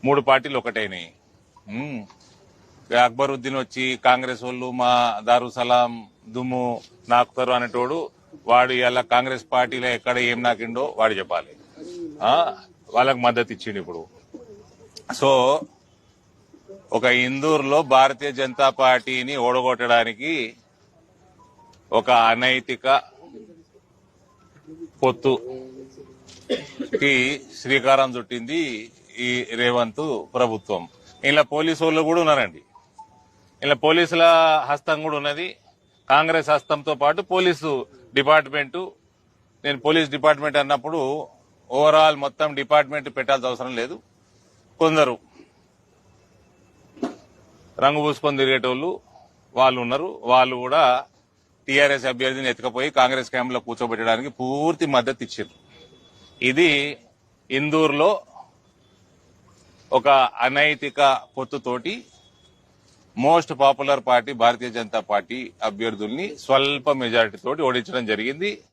3 పార్టీలు ఒకటైనాయి. అక్బరుద్దీన్ వచ్చి కాంగ్రెస్ వాళ్ళు మా దారుసలాం దుమ్ము నాకుతారు అనేటోడు వాడు ఇలా కాంగ్రెస్ పార్టీలో ఎక్కడ ఏం నాకిండో వాడు చెప్పాలి. వాళ్ళకు మద్దతు ఇచ్చిండు. ఇప్పుడు సో ఒక ఇందూరులో భారతీయ జనతా పార్టీని ఓడగొట్టడానికి ఒక అనైతిక పొత్తుకి శ్రీకారం చుట్టింది ఈ రేవంత్ ప్రభుత్వం. ఇలా పోలీసు వాళ్ళు కూడా ఉన్నారండి. ఇలా పోలీసుల హస్తం కూడా ఉన్నది. కాంగ్రెస్ హస్తంతో పాటు పోలీసు డిపార్ట్మెంటు. నేను పోలీస్ డిపార్ట్మెంట్ అన్నప్పుడు ఓవరాల్ మొత్తం డిపార్ట్మెంట్ పెట్టాల్సిన అవసరం లేదు. కొందరు రంగు పూసుకొని తిరిగేటోళ్ళు వాళ్ళు ఉన్నారు. వాళ్ళు కూడా టీఆర్ఎస్ అభ్యర్థిని ఎత్తుకపోయి కాంగ్రెస్ క్యాంపులో కూర్చోబెట్టడానికి పూర్తి మద్దతు ఇచ్చారు. ఇది ఇందూరులో ఒక అనైతిక పొత్తుతోటి most popular party Bharatiya Janata party అభ్యర్థుల్ని స్వల్ప మెజారిటీ తోటి ఓడించడం జరిగింది.